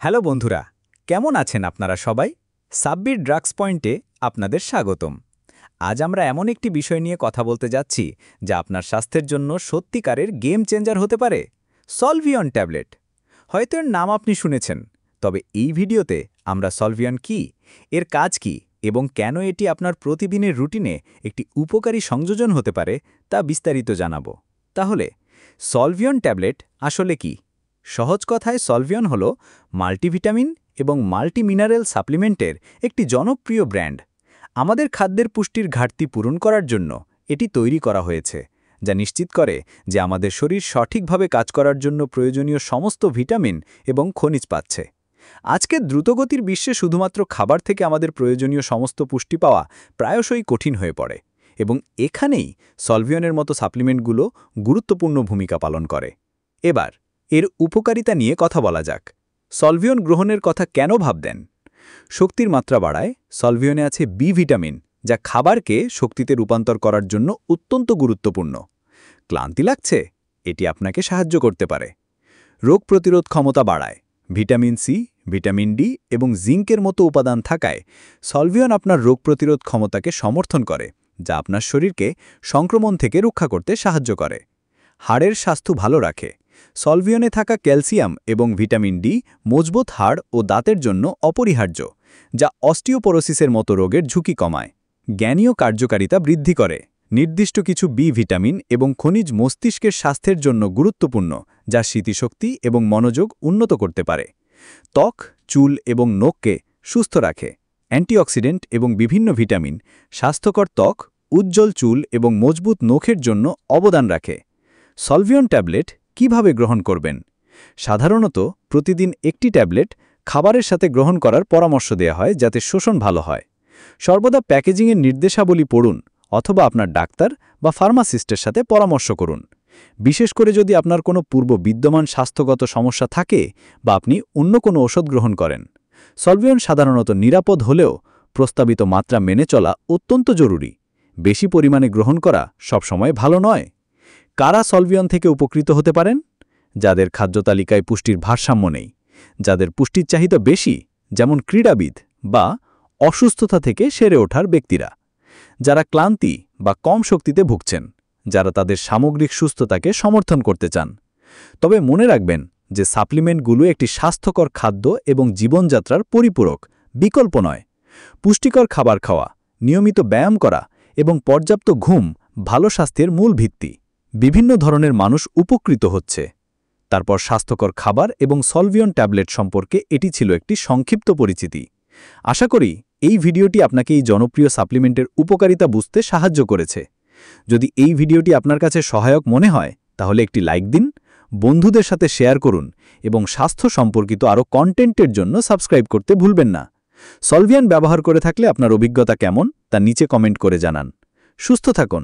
Hello বন্ধুরা, কেমন আছেন আপনারা সবাই? সাব্বির ড্রাগস পয়েন্টে আপনাদের স্বাগতম। আজ আমরা এমন একটি বিষয় নিয়ে কথা বলতে যাচ্ছি যা আপনার স্বাস্থ্যের জন্য সত্যিকারের গেম চেঞ্জার হতে পারে। সলভিয়ন ট্যাবলেট। হয়তো এর নাম আপনি শুনেছেন, তবে এই ভিডিওতে আমরা সলভিয়ন কি, এর কাজ কি এবং কেন এটি আপনার প্রতিদিনের রুটিনে একটি উপকারী সংযোজন হতে পারে তা বিস্তারিত জানাবো। তাহলে সলভিয়ন ট্যাবলেট আসলে কি? সহজ কথায় সলভিয়ন হল মাল্টিভিটামিন এবং মাল্টিমিনারেল সাপ্লিমেন্টের একটি জনপ্রিয় ব্র্যান্ড। আমাদের খাদ্যের পুষ্টির ঘাটতি পূরণ করার জন্য এটি তৈরি করা হয়েছে, যা নিশ্চিত করে যে আমাদের শরীর সঠিকভাবে কাজ করার জন্য প্রয়োজনীয় সমস্ত ভিটামিন এবং খনিজ পাচ্ছে। আজকের দ্রুতগতির বিশ্বে শুধুমাত্র খাবার থেকে আমাদের প্রয়োজনীয় সমস্ত পুষ্টি পাওয়া প্রায়শই কঠিন হয়ে পড়ে, এবং এখানেই সলভিয়নের মতো সাপ্লিমেন্টগুলো গুরুত্বপূর্ণ ভূমিকা পালন করে। এবার এর উপকারিতা নিয়ে কথা বলা যাক। সলভিয়ন গ্রহণের কথা কেন ভাবতেন? শক্তির মাত্রা বাড়ায়। সলভিয়নে আছে বি ভিটামিন, যা খাবারকে শক্তিতে রূপান্তর করার জন্য অত্যন্ত গুরুত্বপূর্ণ। ক্লান্তি লাগছে? এটি আপনাকে সাহায্য করতে পারে। রোগ প্রতিরোধ ক্ষমতা বাড়ায়। ভিটামিন সি, ভিটামিন ডি এবং জিঙ্কের মতো উপাদান থাকায় সলভিয়ন আপনার রোগ প্রতিরোধ ক্ষমতাকে সমর্থন করে, যা আপনার শরীরকে সংক্রমণ থেকে রক্ষা করতে সাহায্য করে। হাড়ের স্বাস্থ্য ভালো রাখে। সলভিয়নে থাকা ক্যালসিয়াম এবং ভিটামিন ডি মজবুত হাড় ও দাঁতের জন্য অপরিহার্য, যা অস্টিওপোরোসিসের মতো রোগের ঝুঁকি কমায়। জ্ঞানীয় কার্যকারিতা বৃদ্ধি করে। নির্দিষ্ট কিছু বি ভিটামিন এবং খনিজ মস্তিষ্কের স্বাস্থ্যের জন্য গুরুত্বপূর্ণ, যা স্মৃতিশক্তি এবং মনোযোগ উন্নত করতে পারে। ত্বক, চুল এবং নখকে সুস্থ রাখে। অ্যান্টিঅক্সিডেন্ট এবং বিভিন্ন ভিটামিন স্বাস্থ্যকর ত্বক, উজ্জ্বল চুল এবং মজবুত নখের জন্য অবদান রাখে। সলভিয়ন ট্যাবলেট কিভাবে গ্রহণ করবেন? সাধারণত প্রতিদিন একটি ট্যাবলেট খাবারের সাথে গ্রহণ করার পরামর্শ দেওয়া হয়, যাতে শোষণ ভালো হয়। সর্বদা প্যাকেজিংয়ের নির্দেশাবলী পড়ুন অথবা আপনার ডাক্তার বা ফার্মাসিস্টের সাথে পরামর্শ করুন। বিশেষ করে যদি আপনার কোনো পূর্ব বিদ্যমান স্বাস্থ্যগত সমস্যা থাকে বা আপনি অন্য কোনো ওষুধ গ্রহণ করেন। সলভিয়ন সাধারণত নিরাপদ হলেও প্রস্তাবিত মাত্রা মেনে চলা অত্যন্ত জরুরি। বেশি পরিমাণে গ্রহণ করা সবসময় ভালো নয়। কারা সলভিয়ন থেকে উপকৃত হতে পারেন? যাদের খাদ্য তালিকায় পুষ্টির ভারসাম্য নেই, যাদের পুষ্টির চাহিদা বেশি, যেমন ক্রীড়াবিদ বা অসুস্থতা থেকে সেরে ওঠার ব্যক্তিরা, যারা ক্লান্তি বা কম শক্তিতে ভুগছেন, যারা তাদের সামগ্রিক সুস্থতাকে সমর্থন করতে চান। তবে মনে রাখবেন যে সাপ্লিমেন্টগুলো একটি স্বাস্থ্যকর খাদ্য এবং জীবনযাত্রার পরিপূরক, বিকল্প নয়। পুষ্টিকর খাবার খাওয়া, নিয়মিত ব্যায়াম করা এবং পর্যাপ্ত ঘুম ভালো স্বাস্থ্যের মূল ভিত্তি। বিভিন্ন ধরনের মানুষ উপকৃত হচ্ছে। তারপর স্বাস্থ্যকর খাবার এবং সলভিয়ন ট্যাবলেট সম্পর্কে এটি ছিল একটি সংক্ষিপ্ত পরিচিতি। আশা করি এই ভিডিওটি আপনাকে এই জনপ্রিয় সাপ্লিমেন্টের উপকারিতা বুঝতে সাহায্য করেছে। যদি এই ভিডিওটি আপনার কাছে সহায়ক মনে হয়, তাহলে একটি লাইক দিন, বন্ধুদের সাথে শেয়ার করুন এবং স্বাস্থ্য সম্পর্কিত আরও কন্টেন্টের জন্য সাবস্ক্রাইব করতে ভুলবেন না। সলভিয়ন ব্যবহার করে থাকলে আপনার অভিজ্ঞতা কেমন তা নিচে কমেন্ট করে জানান। সুস্থ থাকুন।